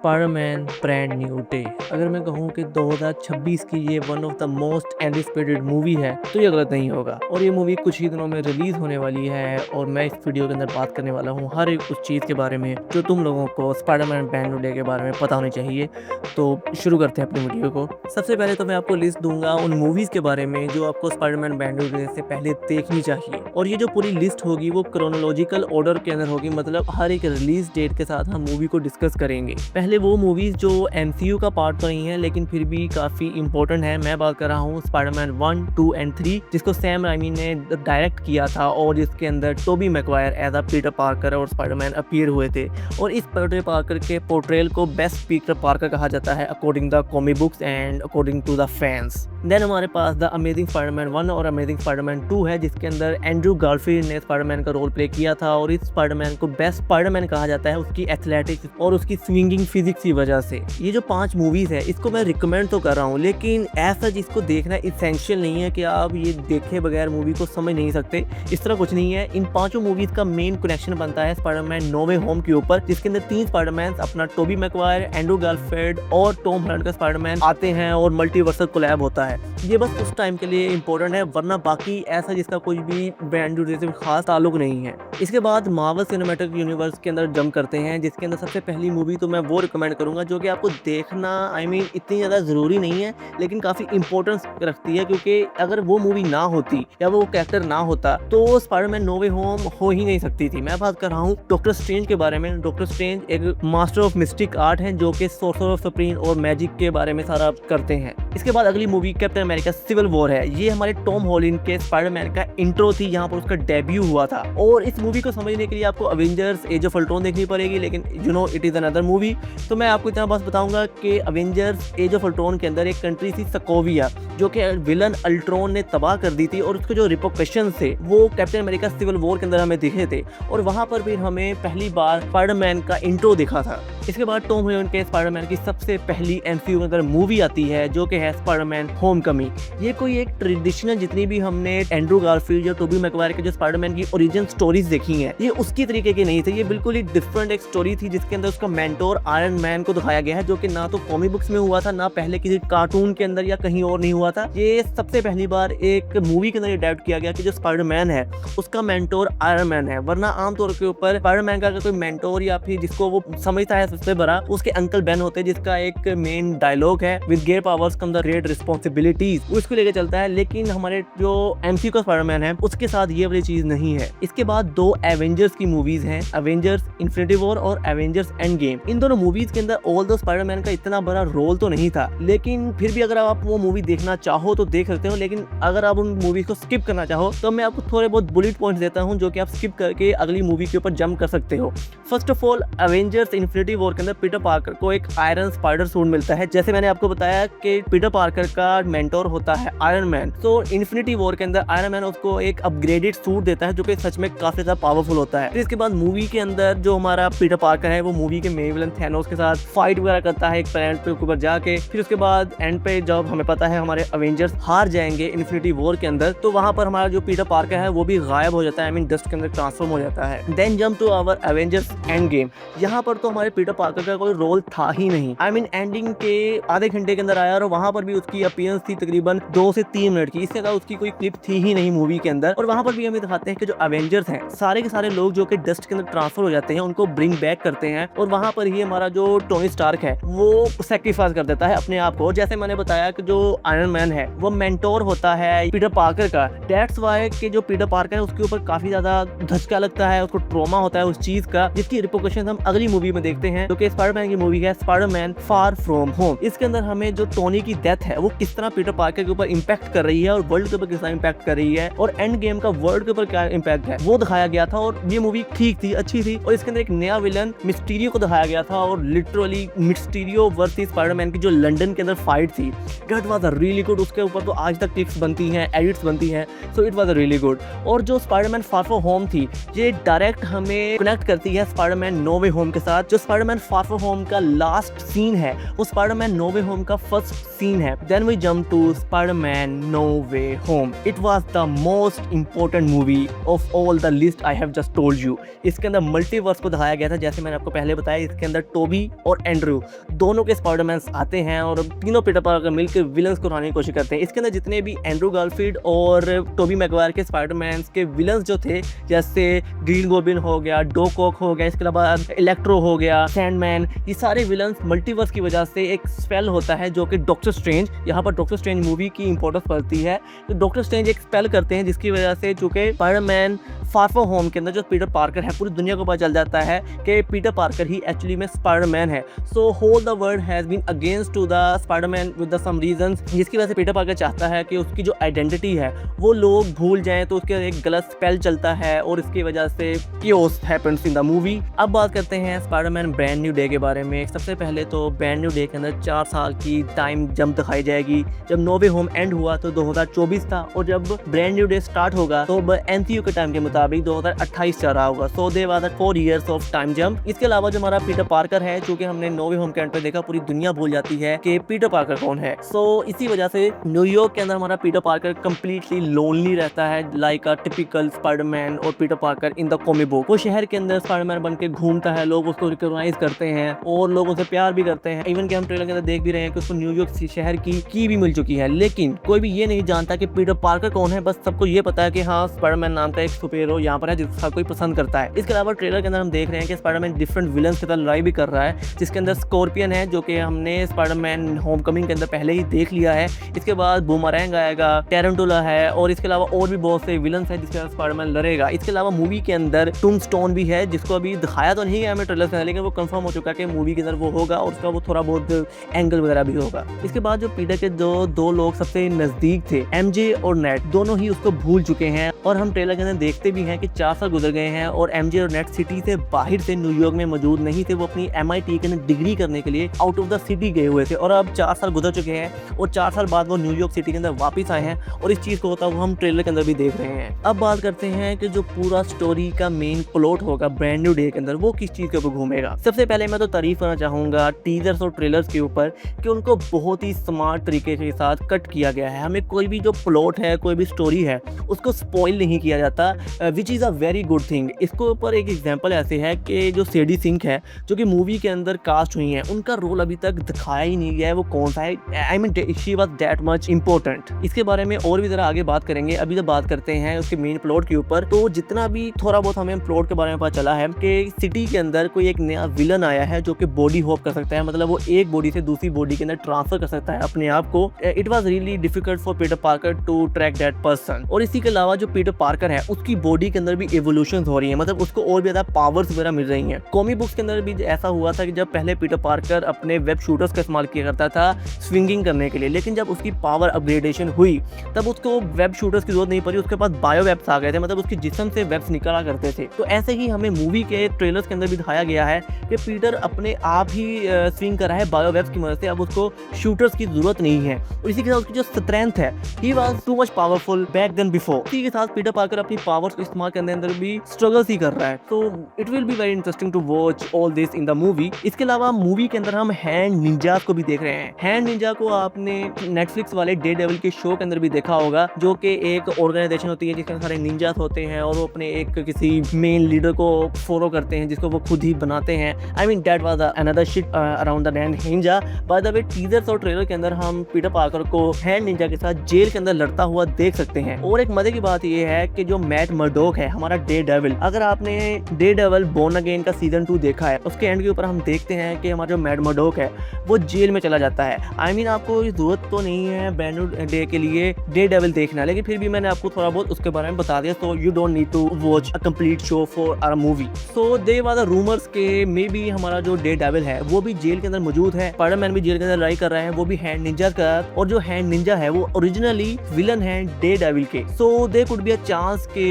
Spiderman brand new day. अगर मैं कहूँ कि 2026 की ये one of the most anticipated movie है तो ये गलत नहीं होगा। और ये मूवी कुछ ही दिनों में रिलीज होने वाली है और मैं इस वीडियो के अंदर बात करने वाला हूँ हर एक उस चीज़ के बारे में जो तुम लोगों को स्पाइडरमैन ब्रांड न्यू डे के बारे में पता होनी चाहिए। तो शुरू करते हैं अपनी वीडियो को। सबसे पहले तो मैं आपको लिस्ट दूंगा उन मूवीज़ के बारे में जो आपको स्पाइडरमैन ब्रांड न्यू डे से पहले देखनी चाहिए, और ये जो पूरी लिस्ट होगी वो क्रोनोलॉजिकल ऑर्डर के अंदर होगी, मतलब हर एक रिलीज डेट के साथ हम मूवी को डिस्कस करेंगे। पहले वो मूवीज जो MCU का पार्ट तो नहीं है लेकिन फिर भी काफी इंपॉर्टेंट है। मैं बात कर रहा हूँ स्पाइडरमैन 1, 2 एंड 3, जिसको सैम राइमी ने डायरेक्ट किया था और जिसके अंदर Toby Maguire as a Peter Parker और स्पाइडरमैन अपीयर हुए थे। और इस पीटर पार्कर के पोर्ट्रेल को बेस्ट पीटर पार्कर कहा जाता है according the comic books and according to the fans. Then हमारे पास द अमेजिंग स्पाइडरमैन 1 और अमेजिंग स्पाइडरमैन 2 है, जिसके अंदर एंड्रू गारफील्ड ने स्पाइडरमैन का रोल प्ले किया था। और इस स्पाइडरमैन को बेस्ट स्पाइडरमैन कहा जाता है उसकी एथलेटिक्स और उसकी स्विंगिंग फिजिक्स की वजह से। ये जो 5 मूवीज है इसको मैं रिकमेंड तो कर रहा हूँ, लेकिन ऐसा जिसको देखना इसेंशियल नहीं है कि आप ये देखे बगैर मूवी को समझ नहीं सकते, इस तरह कुछ नहीं है। इन 5 मूवीज का मेन कनेक्शन बनता है स्पाइडरमैन नो वे होम के ऊपर, जिसके अंदर 3 स्पाइडरमैन अपना टोबी मैगवायर, एंड्रू गारफील्ड और टॉम हॉलैंड का स्पाइडरमैन आते हैं और मल्टीवर्सल कोलैब होता है। ये बस उस टाइम के लिए इंपॉर्टेंट है, वरना बाकी ऐसा जिसका कोई भी ब्रांड न्यू डे से खास ताल्लुक नहीं है। इसके बाद मार्वल सिनेमैटिक यूनिवर्स के अंदर जंप करते हैं, जिसके अंदर सबसे पहली मूवी तो मैं वो रिकमेंड करूंगा जो कि आपको देखना इतनी ज़्यादा ज़रूरी नहीं है लेकिन काफ़ी इंपॉर्टेंस रखती है, क्योंकि अगर वो मूवी ना होती या वो कैरेक्टर ना होता तो स्पाइडरमैन नो वे होम हो ही नहीं सकती थी। मैं बात कर रहा हूँ डॉक्टर स्ट्रेंज के बारे में। डॉक्टर स्ट्रेंज एक मास्टर ऑफ मिस्टिक आर्ट है जो कि सोर्सर ऑफ सप्रीम और मैजिक के बारे में सारा करते हैं। इसके बाद अगली movie Captain America Civil War है। ये हमारे टॉम हॉलैंड के स्पाइडरमैन का इंट्रो थी, यहाँ पर उसका डेब्यू हुआ था। और इस मूवी को समझने के लिए आपको अवेंजर्स एज ऑफ अल्ट्रॉन देखनी पड़ेगी, लेकिन you know it is another movie. तो मैं आपको इतना बस बताऊंगा कि अवेंजर्स एज ऑफ अल्ट्रॉन के अंदर एक कंट्री थी सकोविया, जो कि विलन अल्ट्रॉन ने तबाह कर दी थी, और उसके जो रिपोर्केशन थे वो कैप्टन अमेरिका सिविल वॉर के अंदर हमें दिखे थे, और वहां पर भी हमें पहली बार स्पाइडरमैन का इंट्रो दिखा था। इसके बाद टॉम हॉलैंड के स्पाइडरमैन की सबसे पहली MCU के अंदर मूवी आती है जो कि है स्पाइडरमैन होमकमिंग। ये कोई एक ट्रेडिशनल जितनी भी हमने एंड्रू गारफील्ड या टोबी मैगवायर के जो स्पाइडरमैन की ओरिजिनल स्टोरीज देखी हैं, ये उसकी तरीके की नहीं थी। ये बिल्कुल ही डिफरेंट एक स्टोरी थी जिसके अंदर उसका मेंटोर आयरन मैन को दिखाया गया है, जो कि ना तो कॉमिक बुक्स में हुआ था, ना पहले किसी कार्टून के अंदर या कहीं और नहीं हुआ था। ये सबसे पहली बार एक मूवी के अंदर अडैप्ट किया गया कि जो स्पाइडरमैन है उसका मेंटोर आयरन मैन है। वरना आमतौर के ऊपर स्पाइडरमैन का कोई मेंटोर या फिर जिसको वो समझता है सबसे बड़ा, उसके अंकल बेन होते हैं, जिसका एक मेन डायलॉग है with great powers come the great responsibilities, उसको लेके चलता है। लेकिन हमारे जो MCU का स्पाइडरमैन है उसके साथ ये वाली चीज नहीं है। इसके बाद 2 एवेंजर्स की मूवीज हैं, एवेंजर्स इन्फिनिटी वॉर और एवेंजर्स एंड गेम। इन दोनों मूवीज के अंदर ऑल दो स्पाइडरमैन का इतना बड़ा रोल तो नहीं था, लेकिन फिर भी अगर आप वो मूवी देखना चाहो तो देख सकते हो। लेकिन अगर आप उन मूवीज को स्किप करना चाहो तो मैं आपको थोड़े बहुत बुलेट पॉइंट्स देता हूं जो कि आप स्किप करके अगली मूवी के ऊपर जंप कर सकते हो। First of all, Avengers infinity war के अंदर पीटर पार्कर को एक आयरन स्पाइडर सूट मिलता है। जैसे मैंने आपको बताया कि पीटर पार्कर का मेंटोर होता है आयरन मैन, तो इन्फिनिटी वॉर के अंदर आयरन मैन उसको एक अपग्रेडेड सूट देता है जो कि सच में काफी ज्यादा पावरफुल होता है। फिर इसके बाद मूवी के अंदर जो हमारा पीटर पार्कर है वो मूवी के मेन विलन थैनोस के साथ फाइट वगैरह करता है एक प्लैनेट पे ऊपर जाके। फिर उसके बाद एंड पे जब हमें पता है हमारे अवेंजर्स हार जाएंगे इन्फिनिटी वॉर के अंदर, तो वहां पर हमारा जो पीटर पार्कर है वो भी गायब हो जाता है, डस्ट के अंदर ट्रांसफॉर्म हो जाता है। Then jump to our Avengers Endgame. यहाँ पर तो हमारे पीटर पार्कर का कोई रोल था ही नहीं। एंडिंग के आधे घंटे के अंदर आया और वहां पर भी उसकी अपीयरेंस थी तकरीबन 2 से 3 मिनट की, इससे ज्यादा उसकी कोई क्लिप थी ही नहीं मूवी के अंदर। और वहां पर भी हमें दिखाते हैं कि जो अवेंजर्स हैं सारे के सारे लोग जो कि डस्ट के अंदर ट्रांसफर हो जाते हैं उनको ब्रिंग बैक करते हैं, और वहां पर ही हमारा जो टोनी स्टार्क है वो सैक्रिफाइस कर देता है अपने आप को। जैसे मैंने बताया कि जो आयरन मैन है वो मेंटोर होता है पीटर पार्कर का, दैट्स व्हाई कि जो पीटर पार्कर है उसके ऊपर काफी ज्यादा धचका लगता है, उसको ट्रॉमा होता है उस चीज का, जिसकी रिपोर्केशन हम अगली मूवी में देखते हैं जो कि स्पाइडरमैन की मूवी है स्पाइडरमैन फार फ्रॉम होम। इसके अंदर हमें जो टोनी की डेथ है वो किस तरह पीटर पार्कर के ऊपर इंपैक्ट कर रही है और वर्ल्ड के ऊपर किस तरह इंपैक्ट कर रही है, और एंड गेम का वर्ल्ड के ऊपर क्या इंपैक्ट है वो दिखाया गया था। और ये मूवी ठीक थी, अच्छी थी। और इसके अंदर एक नया विलन मिस्टीरियो को दिखाया गया था, और लिटरली मिस्टीरियो वर्सेस स्पाइडरमैन की जो लंदन के अंदर फाइट थी, दैट वाज रियली गुड। उसके ऊपर तो आज तक क्लिप्स बनती हैं, एडिट्स बनती हैं, so it was really good. और जो स्पाइडरमैन फार फ्रॉम होम थी ये डायरेक्ट हमें कनेक्ट करती है स्पाइडरमैन नो वे होम के साथ। जो स्पाइडरमैन फार फ्रॉम होम का लास्ट सीन है वो स्पाइडरमैन नो वे होम का फर्स्ट सीन है। Then we jump to Spiderman No Way Home. It was the most important movie of all the list I have just told you. इसके अंदर multiverse को दिखाया गया था, जैसे मैंने आपको पहले बताया। इसके अंदर टोबी टोबी और एंड्रू दोनों के स्पाइडरमैन आते हैं और तीनों पीटर पार्कर मिलकर विलन्स को हराने की कोशिश करते हैं। इसके अंदर जितने भी एंड्रू गारफील्ड और टोबी मैगवायर के स्पाइडरमैन के विलन्स जो थे, जैसे ग्रीन गोब्लिन हो गया, डॉक ऑक हो गया, इसके अलावा इलेक्ट्रो हो गया, सैंडमैन, ये सारे विलन्स मल्टीवर्स की वजह से एक स्पेल होता है जो कि डॉक्टर स्ट्रेंज, यहाँ पर डॉक्टर स्ट्रेंज मूवी की इंपॉर्टेंस पड़ती है। तो डॉक्टर स्ट्रेंज एक स्पेल करते हैं जिसकी वजह से चूंकि स्पाइडरमैन फार फ्रॉम होम के अंदर जो पीटर पार्कर है, पूरी दुनिया को पता चल जाता है कि पीटर पार्कर ही एक्चुअली में स्पाइडरमैन है। So whole the world has been against to the Spiderman with the some reasons, जिसकी वजह से पीटर पार्कर चाहता है कि उसकी जो आइडेंटिटी है वो लोग भूल जाएं, तो उसके एक गलत स्पेल चलता है और इसकी वजह से chaos happens in the movie. अब बात करते हैं स्पाइडरमैन ब्रांड न्यू डे के बारे में। सबसे पहले तो ब्रांड न्यू डे के अंदर 4 साल की टाइम जंप दिखाई जाएगी। जब नो वे होम एंड हुआ तो 2024 था और जब ब्रांड न्यू डे स्टार्ट होगा तो एमसीयू के टाइम के मुताबिक 2028 चल रहा होगा। So there was 4 years of time jump. इसके अलावा जो हमारा पीटर पार्कर है, जो कि हमने नो वे होम के एंड पे देखा, पूरी दुनिया भूल जाती है कि पीटर पार्कर कौन है। सो इसी वजह से न्यूयॉर्क के अंदर हमारा पीटर पार्कर कंप्लीटली लोनली रहता है, लाइक अ टिपिकल स्पाइडरमैन और Peter Parker in the comic book. वो शहर के अंदर स्पाइडरमैन बन के घूमता है, लोग उसको रिकॉग्नाइज करते हैं और लोग उसे प्यार भी करते हैं। इवन कि हम ट्रेलर के अंदर देख भी रहे हैं कि उसको न्यूयॉर्क शहर की भी मिल चुकी है, लेकिन कोई भी ये नहीं जानता कि पीटर पार्कर कौन है। बस सबको ये पता है कि हाँ, स्पाइडरमैन नाम का एक सुपर हीरो यहाँ पर है जिसको हर कोई पसंद करता है। इसके अलावा ट्रेलर के अंदर हम देख रहे हैं कि स्पाइडरमैन डिफरेंट विलन्स के साथ लड़ाई भी कर रहा है, जिसके अंदर स्कॉर्पियन है जो कि हमने स्पाइडरमैन होमकमिंग के अंदर पहले ही देख लिया है। इसके बाद बूमरैंग आएगा, टेरेंटुला है और इसके अलावा और भी बहुत से विलन्स हैं जिसके साथ स्पाइडरमैन लड़ेगा। इसके अलावा मूवी के अंदर टूम्बस्टोन भी है, जिसको अभी दिखाया तो नहीं है हमें ट्रेलर से, लेकिन वो कंफर्म हो चुका है कि मूवी के अंदर वो होगा और उसका वो थोड़ा बहुत एंगल वगैरह भी होगा। इसके बाद जो पीटर के दो लोग सबसे नजदीक थे, एमजे और नेट, दोनों ही उसको भूल चुके हैं और हम ट्रेलर के अंदर देखते भी हैं कि 4 साल गुजर गए हैं और एमजे और नेट सिटी से बाहर से न्यूयॉर्क में मौजूद नहीं थे। वो अपनी MIT के अंदर डिग्री करने के लिए आउट ऑफ द सिटी गए हुए थे और अब 4 साल गुजर चुके हैं और 4 साल बाद वो न्यूयॉर्क सिटी के अंदर वापस आए हैं और इस चीज़ को होता हुआ हम ट्रेलर के अंदर भी देख रहे हैं। अब बात करते हैं कि जो पूरा स्टोरी का मेन प्लॉट होगा ब्रांड न्यू डे के अंदर, वो किस चीज़ के ऊपर घूमेगा। सबसे पहले मैं तो तारीफ करना चाहूँगा टीजर्स और ट्रेलर्स के ऊपर कि उनको बहुत ही स्मार्ट तरीके के साथ कट किया गया है। हमें कोई भी जो प्लॉट है, कोई भी स्टोरी है, उसको स्पॉइल नहीं किया जाता, which is a very good thing. इसके ऊपर एक एग्जांपल ऐसे है कि जो सेडी सिंह है, जो कि मूवी के अंदर कास्ट हुई हैं, उनका रोल अभी तक दिखाया ही नहीं गया है वो कौन सा है। I mean she was that much important. इसके बारे में और भी ज़रा आगे बात करेंगे, अभी तो बात करते हैं उसके मेन प्लॉट के ऊपर। तो जितना भी थोड़ा बहुत हमें प्लॉट के बारे में पता चला है कि सिटी के अंदर कोई एक नया विलन आया है जो कि बॉडी हॉप कर सकता है, मतलब वो एक बॉडी से दूसरी बॉडी के अंदर ट्रांसफर कर सकता है अपने आप को। It was really difficult for Peter Parker to track that person. और इसी के अलावा जो पीटर पार्कर है उसकी बॉडी के अंदर भी एवोल्यूशन हो रही है, मतलब उसको और भी ज्यादा पावर्स वगैरह मिल रही हैं। कॉमिक बुक्स के अंदर भी ऐसा हुआ था कि जब पहले पीटर पार्कर अपने वेब शूटर्स का इस्तेमाल किया करता था स्विंगिंग करने के लिए, लेकिन जब उसकी पावर अपग्रेडेशन हुई तब उसको वेब शूटर्स की जरूरत नहीं पड़ी, उसके पास बायो वेब्स आ गए थे, मतलब उसके जिस्म से वेब्स निकला करते थे। तो ऐसे ही हमें मूवी के ट्रेलर्स के अंदर भी दिखाया गया है कि पीटर अपने आप ही स्विंग कर रहा है बायो वेब्स की मदद से, अब उसको शूटर्स की जरूरत नहीं है। और इसी के साथ उसकी जो स्ट्रेंथ है, he was too much powerful back then before. इसी के साथ पीटर पार्कर अपनी पावर्स को इस्तेमाल करने अंदर भी स्ट्रगल्स ही कर रहा है। तो it will be very interesting to watch all this in the movie. इसके अलावा मूवी के अंदर हम हैंड निंजा को भी देख रहे हैं। हैंड निंजा को आपने नेटफ्लिक्स वाले डे डेविल के शो के अंदर भी देखा होगा, जो कि एक ऑर्गेनाइजेशन होती है जिसके सारे निंजास होते हैं और वो अपने एक किसी मेन लीडर को फॉलो करते हैं जिसको वो खुद ही बनाते हैं। I mean that was another shit around the hand Ninja. By the way teasers और ट्रेलर के अंदर हम पीटर पार्कर को हैंड निंजा के साथ जेल के अंदर लड़ता हुआ देख सकते हैं। और एक मजे की बात ये है कि जो मैट मर्डोक है हमारा डे डेविल, अगर आपने डे डेविल बोर्न अगेन का सीजन 2 देखा है, उसके एंड के ऊपर हम देखते हैं कि हमारा जो मैट मर्डोक है वो जेल में चला जाता है। आई मीन आपको जरूरत तो नहीं है ब्रांड न्यू डे के लिए डे डेविल देखना, लेकिन फिर भी मैंने आपको थोड़ा बहुत उसके बारे में बता दिया, so you don't need to watch a complete show for our movie. So there was the rumours के मे बी हमारा जो डे डेविल है वो भी जेल के अंदर मौजूद है, स्पाइडरमैन भी जेल के अंदर लड़ाई कर रहा है, वो भी हैंड निंजा का, और जो हैंड निंजा है वो ओरिजिनली विलन है डे डेविल के। So there could be a chance के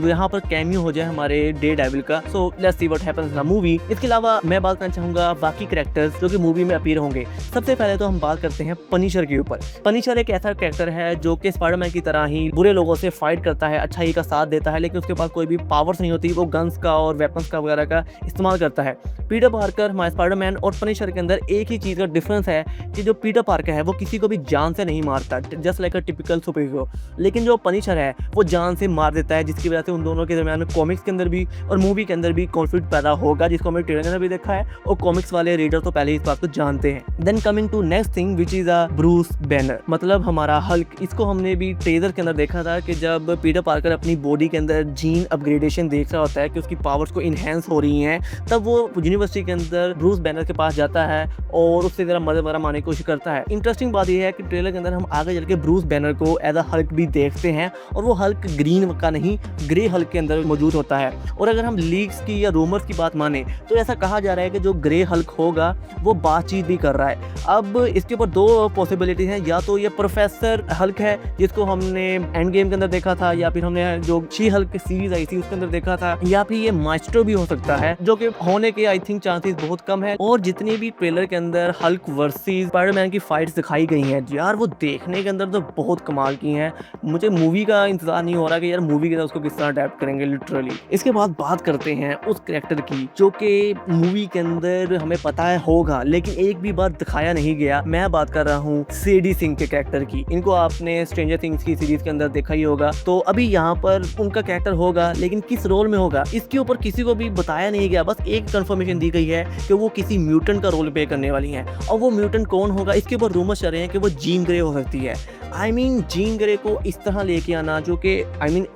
यहाँ पर कैमियो हो जाए हमारे डे डेविल का। So let's see what happens in the movie. इसके अलावा मैं बात करना चाहूंगा बाकी कैरेक्टर्स जो कि मूवी में अपीयर होंगे। सबसे पहले तो हम बात करते हैं पनिशर के ऊपर। पनिशर एक ऐसा कैरेक्टर है जो कि स्पाइडरमैन की तरह ही बुरे लोगों से फाइट करता है, अच्छाई का साथ देता है, लेकिन उसके पास कोई भी पावर्स नहीं होती, वो गन्स का और वेपन्स का वगैरह का इस्तेमाल करता है। पीटर पार्कर हमारे स्पाइडरमैन और पनिशर के अंदर एक ही चीज़ का डिफरेंस है कि जो पीटर पार्कर है वो किसी को भी जान से नहीं मारता, just like a typical super hero, लेकिन जो पनिशर है वो जान से मार देता है, जिसकी वजह से उन दोनों के दरमियान में कॉमिक्स के अंदर भी और मूवी के अंदर भी कॉन्फ्लिक्ट पैदा होगा, जिसको हमने ट्रेलर के अंदर भी देखा है है और कॉमिक्स वाले रीडर तो पहले इस बात को जानते हैं। Then coming to next thing which is a Bruce Banner, मतलब हमारा हल्क। इसको हमने भी ट्रेलर के अंदर देखा था कि जब पीटर पार्कर अपनी बॉडी के अंदर जीन अपग्रेडेशन देख रहा होता है कि उसकी पावर्स को इनहेंस हो रही हैं, तब वो यूनिवर्सिटी के अंदर ब्रूस बैनर के पास जाता है और उससे जरा मदद वगैरह मारने की कोशिश करता है। इंटरेस्टिंग बात यह है कि ट्रेलर के अंदर हम आगे चल के ब्रूस बैनर को एज अ हल्क भी देखते हैं और वो हल्क ग्रीन का नहीं ग्रे हल्क के अंदर मौजूद होता है। और अगर हम लीक्स की या रूमर्स की बात माने तो ऐसा कहा जा रहा है कि जो ग्रे हल्क होगा वो बातचीत भी कर रहा है। अब इसके ऊपर दो पॉसिबिलिटी हैं, या तो ये प्रोफेसर हल्क है जिसको हमने एंड गेम के अंदर देखा था, या फिर हमने जो शी हल्क सीरीज आई थी उसके अंदर देखा था, या फिर ये माइस्ट्रो भी हो सकता है, जो कि होने के आई थिंक चांसेस बहुत कम है। और जितनी भी ट्रेलर के अंदर हल्क वर्सेस स्पाइडरमैन की फाइट्स दिखाई गई हैं यार, वो देखने के अंदर तो बहुत कमाल की हैं। मुझे मूवी का इंतजार नहीं हो रहा कि यार मूवी के साथ उसको किस तरह अडेप्ट करेंगे लिटरली। इसके बाद बात करते हैं उस कैरेक्टर की जो कि मूवी के अंदर हमें पता है होगा लेकिन एक भी बार दिखाया नहीं गया। मैं बात कर रहा हूँ सेडी सिंह के कैरेक्टर की। इनको आपने स्ट्रेंजर थिंग्स की सीरीज के अंदर देखा ही होगा, तो अभी यहाँ पर उनका कैरेक्टर होगा लेकिन किस रोल में होगा इसके ऊपर किसी को भी बताया नहीं गया। बस एक कंफर्मेशन दी गई है कि वो किसी म्यूटेंट का रोल प्ले करने वाली हैं, और वो म्यूटेंट कौन होगा इसके ऊपर रूमर्स चल रहे हैं कि वो जीन ग्रे हो सकती है। जीन ग्रे को इस तरह लेके आना जो कि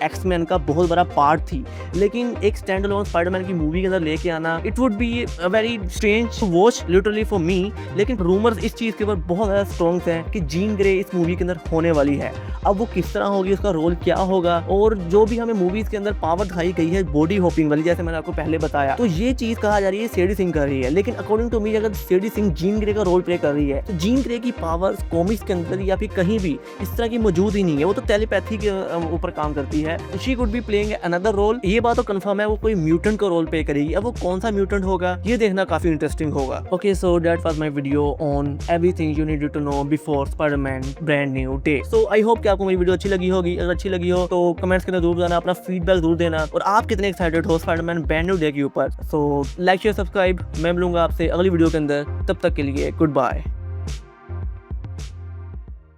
एक्समैन का बहुत बड़ा पार्ट थी, लेकिन एक स्टैंड अलोन स्पाइडरमैन की मूवी के अंदर लेके आना, it would be a very strange to watch literally for me. लेकिन रूमर्स इस चीज़ के ऊपर बहुत ज़्यादा स्ट्रॉन्ग हैं कि जीन ग्रे इस मूवी के अंदर होने वाली है। अब वो किस तरह होगी, उसका रोल क्या होगा, और जो भी हमें मूवीज के अंदर पावर दिखाई गई है बॉडी होपिंग वाली, जैसे मैंने आपको पहले बताया, तो ये चीज़ कहा जा रही है सेडी सिंह कर रही है। लेकिन अकॉर्डिंग टू मी अगर सेडी सिंह जीन ग्रे का रोल प्ले कर रही है तो जीन ग्रे की पावर्स कॉमिक्स के अंदर या फिर कहीं भी इस तरह की मौजूद ही नहीं है। वो तो टेलीपैथी के ऊपर काम करती है। She could be playing another role, ये बात तो कंफर्म है वो कोई म्यूटेंट का रोल प्ले करेगी। अब वो कौन सा म्यूटेंट होगा ये देखना काफी इंटरेस्टिंग होगा। Okay, so that was my video on everything you needed to know before Spiderman brand new day. So I hope कि आपको मेरी वीडियो अच्छी लगी होगी। अगर अच्छी लगी हो तो कमेंट्स के अंदर जरूर बताना, अपना फीडबैक जरूर देना, और आप कितने एक्साइटेड हो स्पाइडरमैन ब्रांड न्यू डे के ऊपर। सो लाइक शेयर सब्सक्राइब, मैं मिलूंगा आपसे अगली वीडियो के अंदर। तब तक के लिए गुड बाय।